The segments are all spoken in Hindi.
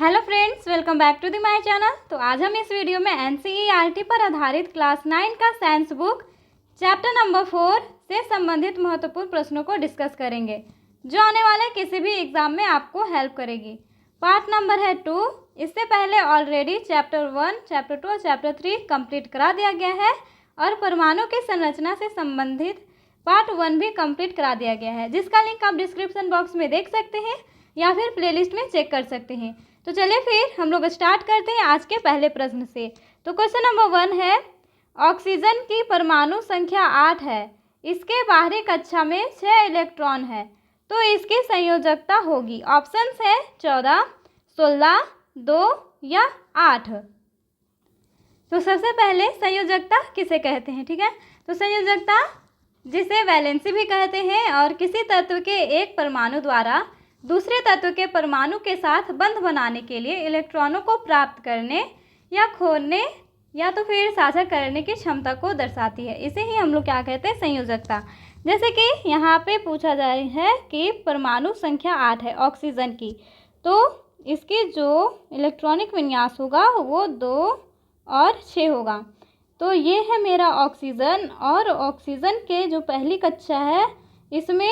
Hello friends, welcome back to the my channel. तो आज हम इस वीडियो में एनसीईआरटी पर आधारित क्लास 9 का साइंस बुक चैप्टर नंबर 4 से संबंधित महत्वपूर्ण प्रश्नों को डिस्कस करेंगे, जो आने वाले किसी भी एग्जाम में आपको हेल्प करेगी। पार्ट नंबर है 2। इससे पहले ऑलरेडी चैप्टर 1, चैप्टर 2 और चैप्टर 3 कंप्लीट करा दिया गया है और परमाणु की संरचना से संबंधित पार्ट 1 भी कंप्लीट करा दिया गया है, जिसका लिंक आप डिस्क्रिप्शन बॉक्स में देख सकते हैं या फिर प्लेलिस्ट में चेक कर सकते हैं। तो चलिए फिर हम लोग स्टार्ट करते हैं आज के पहले प्रश्न से। तो क्वेश्चन नंबर 1 है, ऑक्सीजन की परमाणु संख्या 8 है, इसके बाहरी कक्षा में 6 इलेक्ट्रॉन है, तो इसकी संयोजकता होगी। ऑप्शंस है 14, 16, 2 या 8। तो सबसे पहले संयोजकता किसे कहते हैं, ठीक है। तो संयोजकता जिसे वैलेंसी भी कहते हैं और किसी तत्व के एक परमाणु द्वारा दूसरे तत्व के परमाणु के साथ बंध बनाने के लिए इलेक्ट्रॉनों को प्राप्त करने या खोने या तो फिर साझा करने की क्षमता को दर्शाती है। इसे ही हम लोग क्या कहते हैं, संयोजकता। जैसे कि यहाँ पे पूछा जा रहा है कि परमाणु संख्या 8 है ऑक्सीजन की, तो इसकी जो इलेक्ट्रॉनिक विन्यास होगा वो 2 और 6 होगा। तो ये है मेरा ऑक्सीजन, और ऑक्सीजन के जो पहली कक्षा है इसमें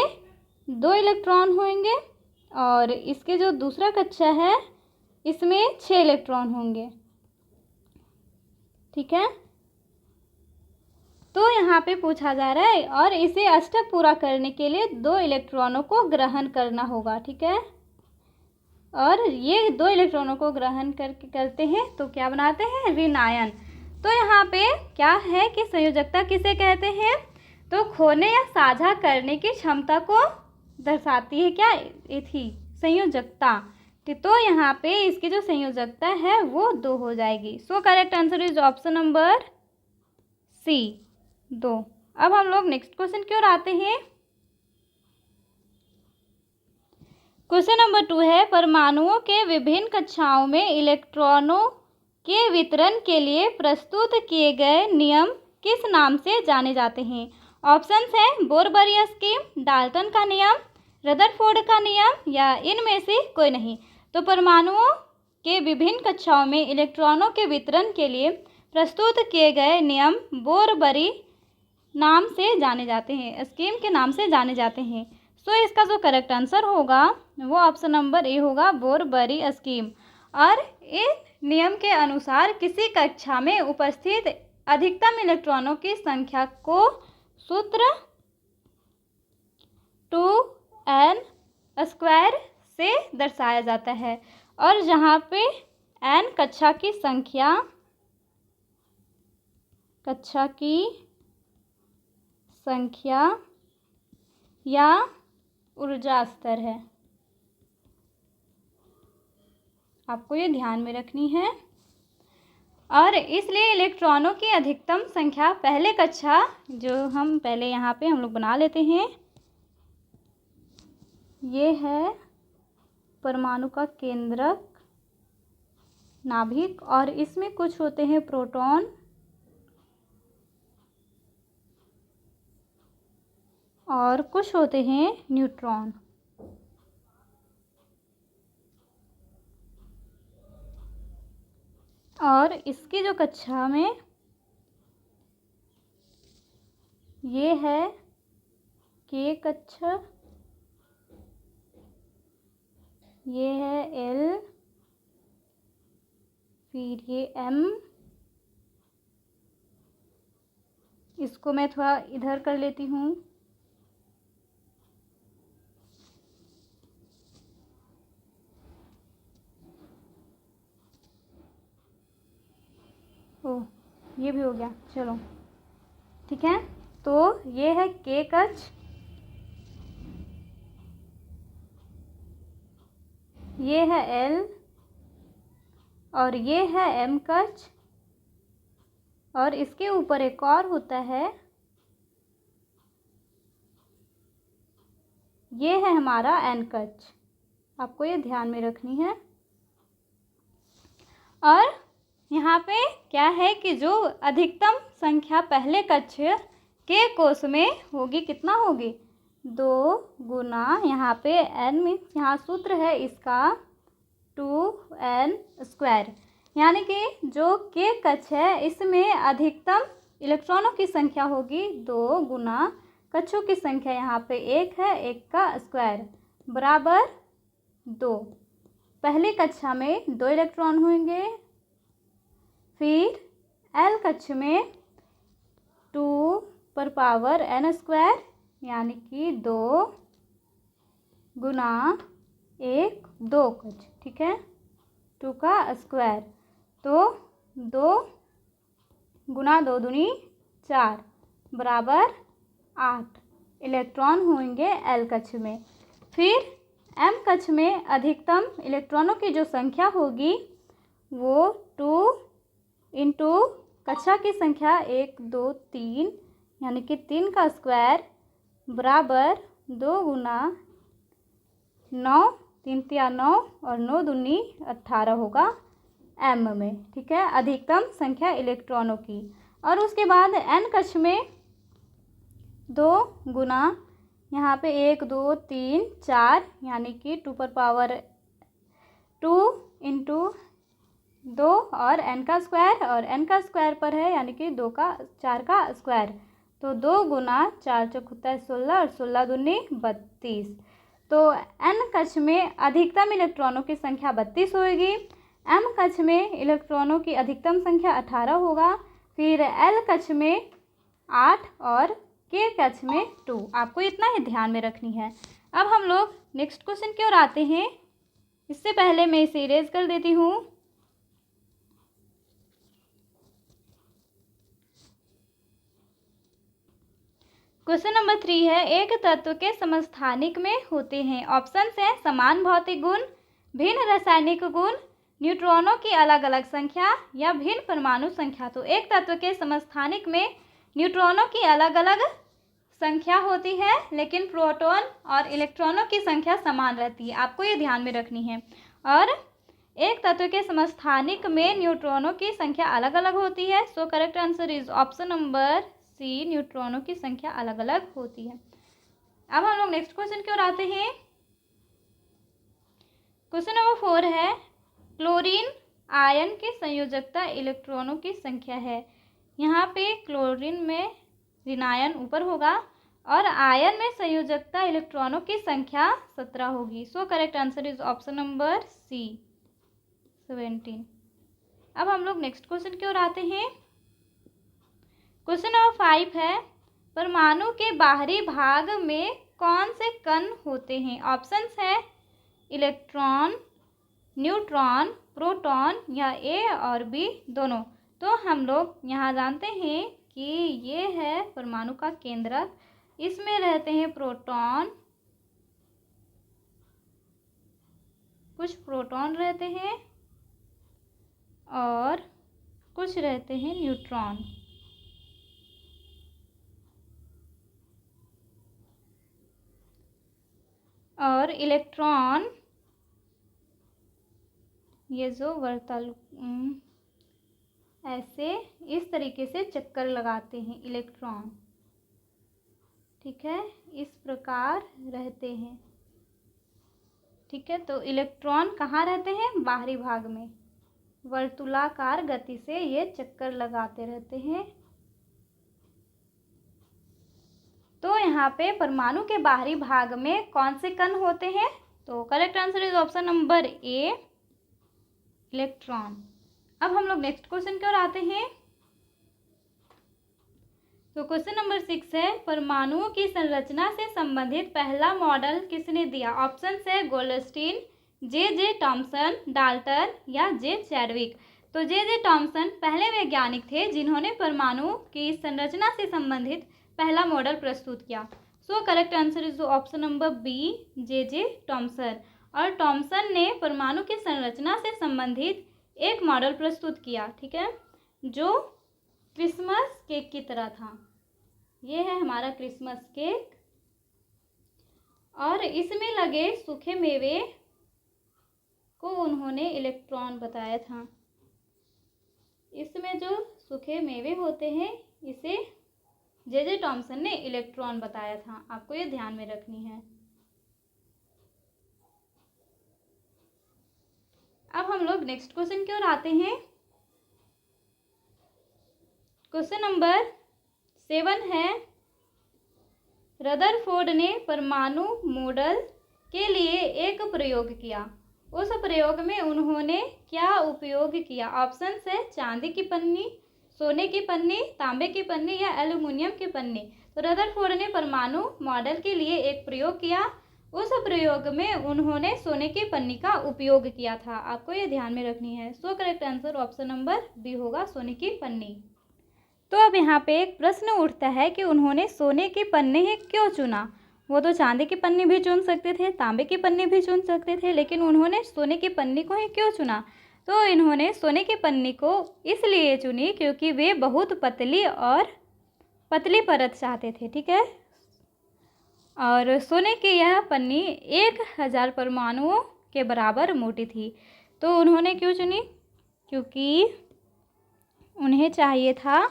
2 इलेक्ट्रॉन होंगे और इसके जो दूसरा कक्षा है इसमें 6 इलेक्ट्रॉन होंगे, ठीक है। तो यहाँ पे पूछा जा रहा है और इसे अष्टक पूरा करने के लिए 2 इलेक्ट्रॉनों को ग्रहण करना होगा, ठीक है। और ये 2 इलेक्ट्रॉनों को ग्रहण करते हैं तो क्या बनाते हैं, ऋण आयन। तो यहाँ पे क्या है कि संयोजकता किसे कहते हैं, तो खोने या साझा करने की क्षमता को दर्शाती है क्या, ये थी संयोजकता। तो यहाँ पे इसकी जो संयोजकता है वो 2 हो जाएगी। So correct answer is option number C, 2। अब हम लोग नेक्स्ट क्वेश्चन की ओर आते हैं। क्वेश्चन नंबर 2 है, परमाणुओं के विभिन्न कक्षाओं में इलेक्ट्रॉनों के वितरण के लिए प्रस्तुत किए गए नियम किस नाम से जाने जाते हैं। ऑप्शंस हैं बोर-बरी स्कीम, डाल्टन का नियम, रदरफोर्ड का नियम या इनमें से कोई नहीं। तो परमाणुओं के विभिन्न कक्षाओं में इलेक्ट्रॉनों के वितरण के लिए प्रस्तुत किए गए नियम बोर-बरी नाम से जाने जाते हैं, स्कीम के नाम से जाने जाते हैं। सो इसका जो करेक्ट आंसर होगा वो ऑप्शन नंबर ए होगा, बोर-बरी स्कीम। और इस नियम के अनुसार किसी कक्षा में उपस्थित अधिकतम इलेक्ट्रॉनों की संख्या को सूत्र 2n² से दर्शाया जाता है, और जहाँ पे n कक्षा की संख्या या ऊर्जा स्तर है, आपको ये ध्यान में रखनी है। और इसलिए इलेक्ट्रॉनों की अधिकतम संख्या पहले कक्षा, जो हम पहले यहाँ पे हम लोग बना लेते हैं, ये है परमाणु का केंद्रक नाभिक, और इसमें कुछ होते हैं प्रोटॉन और कुछ होते हैं न्यूट्रॉन। और इसकी जो कक्षा में ये है के कक्षा, ये है एल, फिर ये एम। इसको मैं थोड़ा इधर कर लेती हूँ। ओह, ये भी हो गया, चलो ठीक है। तो ये है के कक्ष, ये है एल, और ये है एम कक्ष, और इसके ऊपर एक और होता है, ये है हमारा एन कक्ष। आपको ये ध्यान में रखनी है। और यहाँ पे क्या है कि जो अधिकतम संख्या पहले कक्ष के कोष में होगी, कितना होगी, 2 गुना यहाँ पे n मीन्स यहाँ सूत्र है इसका 2n²। यानी कि जो k कक्ष है इसमें अधिकतम इलेक्ट्रॉनों की संख्या होगी 2 गुना कक्षों की संख्या यहाँ पे 1 है, 1 का स्क्वायर बराबर 2। पहली कक्षा में 2 इलेक्ट्रॉन होंगे, फिर L कक्ष में 2n² यानी कि 2 गुना 1 2 कक्ष, ठीक है, 2 का स्क्वायर। तो 2 गुना 2 दूनी 4 बराबर 8 इलेक्ट्रॉन होंगे L कक्ष में। फिर M कक्ष में अधिकतम इलेक्ट्रॉनों की जो संख्या होगी वो 2 इंटू कक्षा की संख्या 1 2 3 यानी कि 3 का स्क्वायर बराबर 2 गुना 9 3 तिया 9 और 9 दूनी 18 होगा M में, ठीक है, अधिकतम संख्या इलेक्ट्रॉनों की। और उसके बाद N कक्ष में 2 गुना यहाँ पे 1 2 3 4 यानी कि 2 इंटू 2 और n का स्क्वायर, और n का स्क्वायर पर है यानी कि 4 का स्क्वायर। तो 2 गुना 4 चौक होता है 16 और 16 दूनी 32। तो n कक्ष में अधिकतम इलेक्ट्रॉनों की संख्या 32 होगी। m कक्ष में इलेक्ट्रॉनों की अधिकतम संख्या 18 होगा। फिर L कक्ष में 8 और K कक्ष में 2। आपको इतना ही ध्यान में रखनी है। अब हम लोग नेक्स्ट क्वेश्चन की ओर आते हैं। इससे पहले मैं इसे इरेज कर देती हूँ। क्वेश्चन नंबर 3 है, एक तत्व के समस्थानिक में होते हैं। ऑप्शन है समान भौतिक गुण, भिन्न रासायनिक गुण, न्यूट्रॉनों की अलग अलग संख्या या भिन्न परमाणु संख्या। तो एक तत्व के समस्थानिक में न्यूट्रॉनों की अलग अलग संख्या होती है लेकिन प्रोटॉन और इलेक्ट्रॉनों की संख्या समान रहती है, आपको ये ध्यान में रखनी है। और एक तत्व के समस्थानिक में न्यूट्रॉनों की संख्या अलग अलग होती है। So correct answer is option number C, न्यूट्रॉनों की संख्या अलग अलग होती है। अब हम लोग नेक्स्ट क्वेश्चन की ओर आते हैं। क्वेश्चन नंबर 4 है, क्लोरीन आयन की संयोजकता इलेक्ट्रॉनों की संख्या है। यहाँ पे क्लोरीन में ऋणायन ऊपर होगा और आयन में संयोजकता इलेक्ट्रॉनों की संख्या 17 होगी। So correct answer is option number C, 17। अब हम लोग नेक्स्ट क्वेश्चन की ओर आते हैं। क्वेश्चन नंबर 5 है, परमाणु के बाहरी भाग में कौन से कण होते हैं। ऑप्शंस है इलेक्ट्रॉन, न्यूट्रॉन, प्रोटॉन या ए और बी दोनों। तो हम लोग यहाँ जानते हैं कि ये है परमाणु का केंद्रक, इसमें रहते हैं प्रोटॉन, कुछ प्रोटॉन रहते हैं और कुछ रहते हैं न्यूट्रॉन। और इलेक्ट्रॉन ये जो वर्तल ऐसे इस तरीके से चक्कर लगाते हैं इलेक्ट्रॉन, ठीक है, इस प्रकार रहते हैं, ठीक है। तो इलेक्ट्रॉन कहाँ रहते हैं, बाहरी भाग में, वर्तुलाकार गति से ये चक्कर लगाते रहते हैं। तो यहाँ पे परमाणु के बाहरी भाग में कौन से कण होते हैं। तो correct answer is option number A, electron. अब हम लोग नेक्स्ट क्वेश्चन की ओर आते हैं। तो क्वेश्चन नंबर 6 है, परमाणुओं की संरचना से संबंधित पहला मॉडल किसने दिया। ऑप्शन है गोल्डस्टीन, जे टॉमसन, डाल्टन या जे चैडविक। तो जे टॉमसन पहले वैज्ञानिक थे जिन्होंने परमाणु की संरचना से संबंधित पहला मॉडल प्रस्तुत किया। So correct answer is option number B, J Thomson. और टॉमसन ने परमाणु की संरचना से संबंधित एक मॉडल प्रस्तुत किया, ठीक है, जो क्रिसमस केक की तरह था। ये है हमारा क्रिसमस केक और इसमें लगे सूखे मेवे को उन्होंने इलेक्ट्रॉन बताया था। इसमें जो सूखे मेवे होते हैं इसे जे टॉमसन ने इलेक्ट्रॉन बताया था, आपको ये ध्यान में रखनी है। अब हम लोग नेक्स्ट क्वेश्चन की ओर आते हैं। क्वेश्चन नंबर 7 है, रदरफोर्ड ने परमाणु मॉडल के लिए एक प्रयोग किया। उस प्रयोग में उन्होंने क्या उपयोग किया? ऑप्शन है चांदी की पन्नी, सोने की पन्नी, तांबे की पन्नी या एल्युमिनियम की पन्नी। तो रदरफोर्ड ने परमाणु मॉडल के लिए एक प्रयोग किया। उस प्रयोग में उन्होंने सोने की पन्नी का उपयोग किया था। आपको ये ध्यान में रखनी है। So correct answer option number B होगा, सोने की पन्नी। तो अब यहाँ पे एक प्रश्न उठता है कि उन्होंने सोने की पन्नी ही क्यों चुना? वो तो चांदी की पन्नी भी चुन सकते थे, तांबे की पन्नी भी चुन सकते थे, लेकिन उन्होंने सोने की पन्नी को ही क्यों चुना? तो इन्होंने सोने की पन्नी को इसलिए चुनी क्योंकि वे बहुत पतली परत चाहते थे। ठीक है, और सोने की यह पन्नी 1000 परमाणुओं के बराबर मोटी थी। तो उन्होंने क्यों चुनी? क्योंकि उन्हें चाहिए था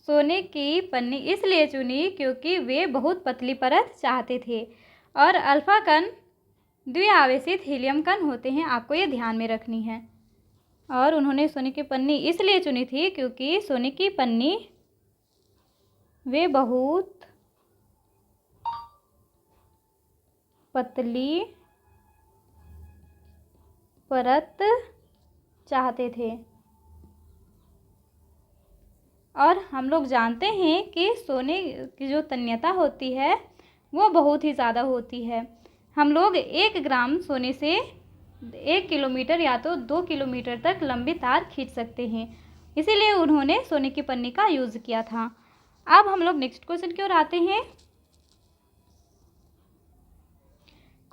सोने की पन्नी, इसलिए चुनी क्योंकि वे बहुत पतली परत चाहते थे। और अल्फा कण द्विआवेशित हीलियम कण होते हैं, आपको ये ध्यान में रखनी है। और उन्होंने सोने की पन्नी इसलिए चुनी थी क्योंकि सोने की पन्नी वे बहुत पतली परत चाहते थे। और हम लोग जानते हैं कि सोने की जो तन्यता होती है वो बहुत ही ज़्यादा होती है। हम लोग 1 ग्राम सोने से 1 किलोमीटर या तो 2 किलोमीटर तक लंबी तार खींच सकते हैं, इसीलिए उन्होंने सोने की पन्नी का यूज़ किया था। अब हम लोग नेक्स्ट क्वेश्चन की ओर आते हैं।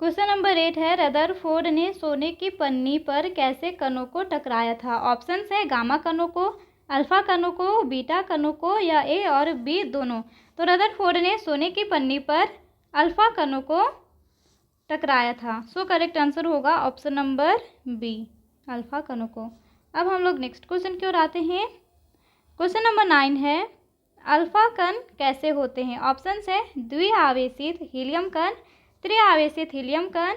क्वेश्चन नंबर 8 है, रदरफोर्ड ने सोने की पन्नी पर कैसे कणों को टकराया था? ऑप्शन है गामा कणों को, अल्फा कणों को, बीटा कणों को या ए और बी दोनों। तो रदरफोर्ड ने सोने की पन्नी पर अल्फा कणों को टकराया था। सो करेक्ट आंसर होगा ऑप्शन नंबर बी, अल्फा कणों को। अब हम लोग नेक्स्ट क्वेश्चन की ओर आते हैं। क्वेश्चन नंबर 9 है, अल्फा कण कैसे होते हैं? ऑप्शन है द्विआवेशित हीलियम कण, त्रिआवेशित हीलियम कण,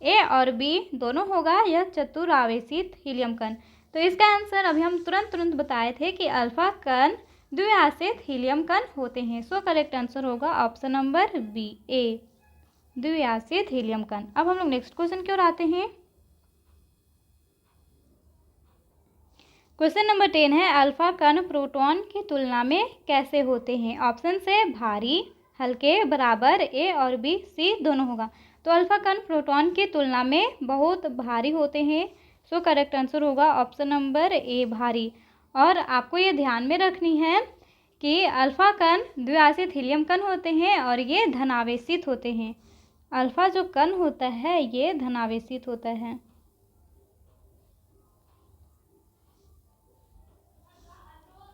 ए और बी दोनों होगा, या चतुरावेशित हीलियम कण। तो इसका आंसर अभी हम तुरंत बताए थे कि अल्फा कण द्विआवेशित हीलियम कण होते हैं। सो करेक्ट आंसर होगा ऑप्शन नंबर बी, ए, द्विआवेशित हीलियम कण। अब हम लोग नेक्स्ट क्वेश्चन की ओर आते हैं। क्वेश्चन नंबर 10 है, अल्फा कण प्रोटॉन की तुलना में कैसे होते हैं? ऑप्शन से भारी, हल्के, बराबर, ए और बी, सी दोनों होगा। तो अल्फा कण प्रोटॉन की तुलना में बहुत भारी होते हैं। सो करेक्ट आंसर होगा ऑप्शन नंबर ए, भारी। और आपको ये ध्यान में रखनी है कि अल्फा कण द्विआवेशित हीलियम कण होते हैं और ये धनावेशित होते हैं। अल्फा जो कण होता है ये धनावेशित होता है।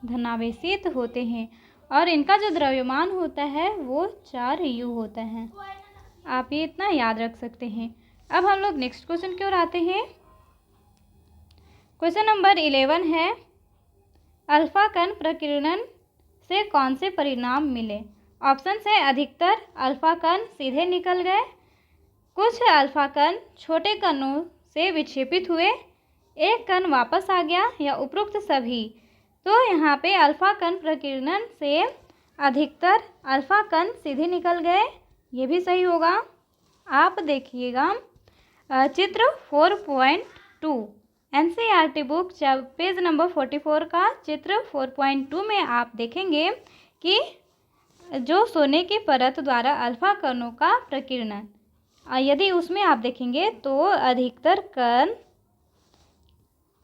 धनावेशित होते हैं और इनका जो द्रव्यमान होता है वो 4u होता है। आप ये इतना याद रख सकते हैं। अब हम लोग नेक्स्ट क्वेश्चन की ओर आते हैं। क्वेश्चन नंबर 11 है, अल्फा कण प्रकीर्णन से कौन से परिणाम मिले? ऑप्शन है अधिकतर अल्फा कण सीधे निकल गए, कुछ अल्फा कण छोटे कणों से विक्षेपित हुए, एक कण वापस आ गया, या उपरोक्त सभी। तो यहाँ पे अल्फा कण प्रकीर्णन से अधिकतर अल्फा कण सीधे निकल गए, ये भी सही होगा। आप देखिएगा चित्र 4.2 NCERT बुक पेज नंबर 44 का चित्र 4.2 में आप देखेंगे कि जो सोने की परत द्वारा अल्फा कणों का प्रकीर्णन, यदि उसमें आप देखेंगे तो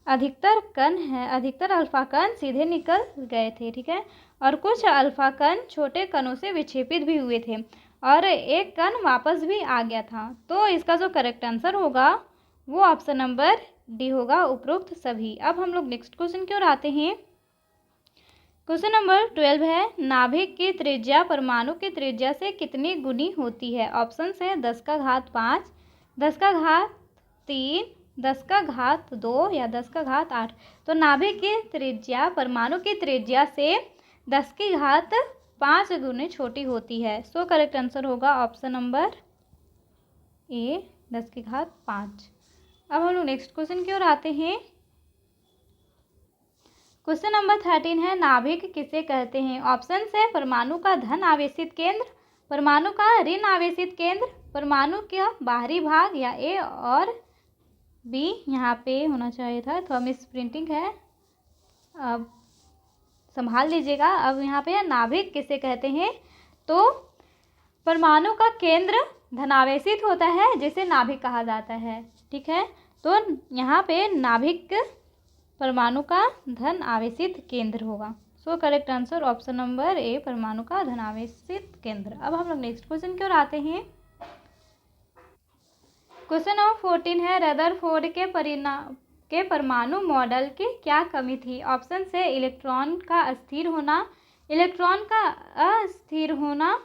अधिकतर अल्फा कण सीधे निकल गए थे। ठीक है, और कुछ अल्फा कण छोटे कणों से विक्षेपित भी हुए थे और एक कण वापस भी आ गया था। तो इसका जो करेक्ट आंसर होगा वो ऑप्शन नंबर डी होगा, उपरोक्त सभी। अब हम लोग नेक्स्ट क्वेश्चन की ओर आते हैं। क्वेश्चन नंबर 12 है, नाभिक की त्रिज्या परमाणु की त्रिज्या से कितनी गुनी होती है? ऑप्शन है 10⁵, 10⁻3, 10⁻2 या 10⁻8। तो नाभिक की त्रिज्या परमाणु की त्रिज्या से 10⁵5 गुने छोटी होती है। सो करेक्ट आंसर होगा ऑप्शन नंबर ए, 10⁵5। अब हम लोग नेक्स्ट क्वेश्चन की ओर आते हैं। क्वेश्चन नंबर 13 है, नाभिक किसे कहते हैं? ऑप्शन है परमाणु का धन आवेशित केंद्र, परमाणु का ऋण आवेशित केंद्र, परमाणु का बाहरी भाग, या ए और बी। यहाँ पे होना चाहिए था, तो मिस प्रिंटिंग है, अब संभाल लीजिएगा। अब यहाँ पे नाभिक किसे कहते हैं? तो परमाणु का केंद्र धनावेशित होता है जिसे नाभिक कहा जाता है। ठीक है, तो यहाँ पे नाभिक परमाणु का धन आवेशित केंद्र होगा। सो correct answer option number A, परमाणु का धन आवेशित केंद्र। अब हम लोग नेक्स्ट क्वेश्चन की ओर आते हैं। क्वेश्चन नंबर 14 है, रदरफोर्ड के परमाणु मॉडल की क्या कमी थी? ऑप्शन से इलेक्ट्रॉन का अस्थिर होना, इलेक्ट्रॉन का अस्थिर होना,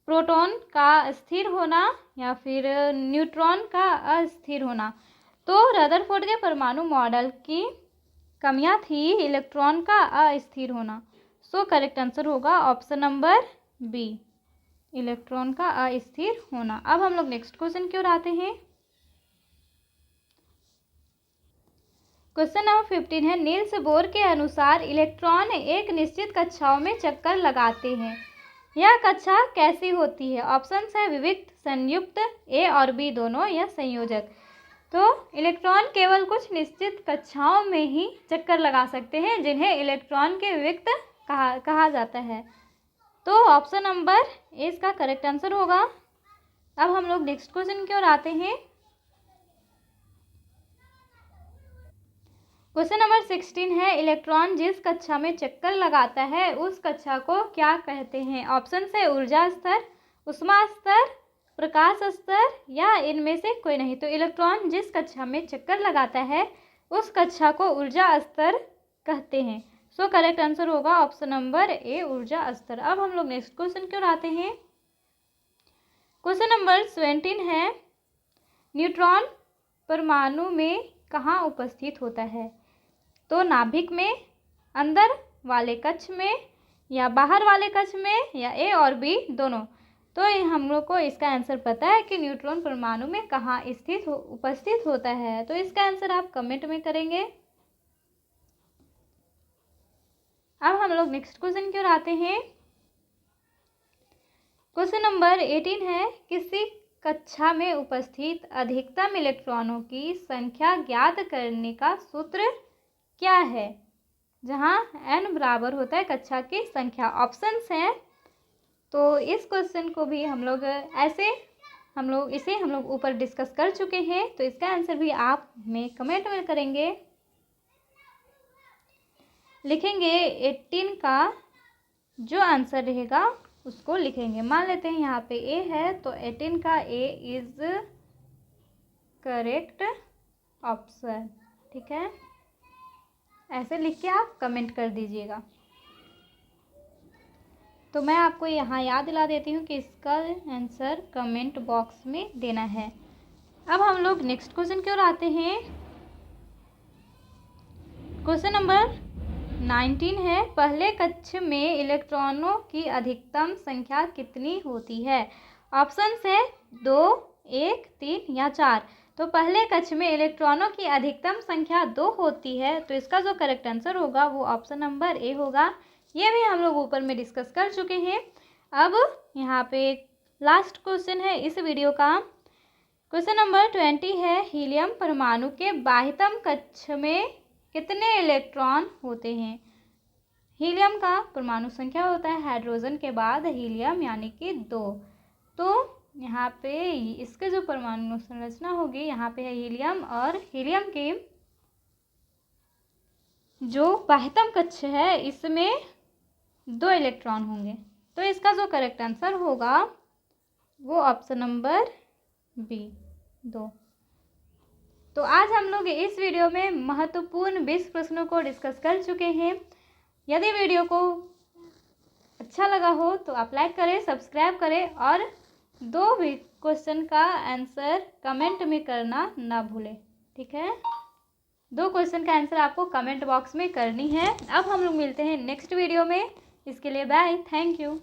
प्रोटॉन का अस्थिर होना, या फिर न्यूट्रॉन का अस्थिर होना। तो रदरफोर्ड के परमाणु मॉडल की कमियां थी इलेक्ट्रॉन का अस्थिर होना। सो करेक्ट आंसर होगा ऑप्शन नंबर बी, इलेक्ट्रॉन का अस्थिर होना। अब हम लोग नेक्स्ट क्वेश्चन की ओर आते हैं। क्वेश्चन नंबर 15 है, नील्स बोर के अनुसार इलेक्ट्रॉन एक निश्चित कक्षाओं में चक्कर लगाते हैं। यह कक्षा कैसी होती है? ऑप्शन है विविक्त, संयुक्त, ए और बी दोनों, या संयोजक। तो इलेक्ट्रॉन केवल कुछ निश्चित कक्षाओं में ही चक्कर लगा सकते हैं, जिन्हें इलेक्ट्रॉन के विविक्त कहा जाता है। तो ऑप्शन नंबर ए इसका करेक्ट आंसर होगा। अब हम लोग नेक्स्ट क्वेश्चन की ओर आते हैं। क्वेश्चन नंबर 16 है, इलेक्ट्रॉन जिस कक्षा में चक्कर लगाता है उस कक्षा को क्या कहते हैं? ऑप्शन से ऊर्जा स्तर, ऊष्मा स्तर, प्रकाश स्तर, या इनमें से कोई नहीं। तो इलेक्ट्रॉन जिस कक्षा में चक्कर लगाता है उस कक्षा को ऊर्जा स्तर कहते हैं। सो करेक्ट आंसर होगा ऑप्शन नंबर ए, ऊर्जा स्तर। अब हम लोग नेक्स्ट क्वेश्चन की ओर आते हैं। क्वेश्चन नंबर 17 है, न्यूट्रॉन परमाणु में कहाँ उपस्थित होता है? तो नाभिक में, अंदर वाले कक्ष में, या बाहर वाले कक्ष में, या ए और बी दोनों। तो हम लोग को इसका आंसर पता है कि न्यूट्रॉन परमाणु में कहाँ उपस्थित होता है। तो इसका आंसर आप कमेंट में करेंगे। अब हम लोग नेक्स्ट क्वेश्चन की ओर आते हैं। क्वेश्चन नंबर 18 है, किसी कक्षा में उपस्थित अधिकतम इलेक्ट्रॉनों की संख्या ज्ञात करने का सूत्र क्या है? जहाँ n बराबर होता है कक्षा की संख्या। ऑप्शंस हैं, तो इस क्वेश्चन को भी हम लोग इसे ऊपर डिस्कस कर चुके हैं। तो इसका आंसर भी आप में कमेंट में करेंगे, लिखेंगे। 18 का जो आंसर रहेगा उसको लिखेंगे। मान लेते हैं यहाँ पे ए है, तो 18 का ए इज करेक्ट ऑप्शन। ठीक है, ऐसे लिख के आप कमेंट कर दीजिएगा। तो मैं आपको यहाँ याद दिला देती हूँ कि इसका आंसर कमेंट बॉक्स में देना है। अब हम लोग नेक्स्ट क्वेश्चन की ओर आते हैं। क्वेश्चन नंबर 19 है, पहले कक्ष में इलेक्ट्रॉनों की अधिकतम संख्या कितनी होती है? ऑप्शन है 2, 1, 3 या 4। तो पहले कक्ष में इलेक्ट्रॉनों की अधिकतम संख्या 2 होती है। तो इसका जो करेक्ट आंसर होगा वो ऑप्शन नंबर ए होगा। ये भी हम लोग ऊपर में डिस्कस कर चुके हैं। अब यहाँ पे लास्ट क्वेश्चन है इस वीडियो का। क्वेश्चन नंबर 20 है, हीलियम परमाणु के बाह्यतम कक्ष में कितने इलेक्ट्रॉन होते हैं? हीलियम का परमाणु संख्या होता है हाइड्रोजन के बाद हीलियम, यानी कि 2। तो यहाँ पे इसके जो परमाणु संरचना होगी, यहाँ पे है हीलियम, और हीलियम की जो बाह्यतम कक्ष है इसमें 2 इलेक्ट्रॉन होंगे। तो इसका जो करेक्ट आंसर होगा वो ऑप्शन नंबर बी, 2। तो आज हम लोग इस वीडियो में महत्वपूर्ण 20 प्रश्नों को डिस्कस कर चुके हैं। यदि वीडियो को अच्छा लगा हो तो आप लाइक करें, सब्सक्राइब करें, और 2 भी क्वेश्चन का आंसर कमेंट में करना ना भूलें। ठीक है, 2 क्वेश्चन का आंसर आपको कमेंट बॉक्स में करनी है। अब हम लोग मिलते हैं नेक्स्ट वीडियो में। इसके लिए बाय, थैंक यू।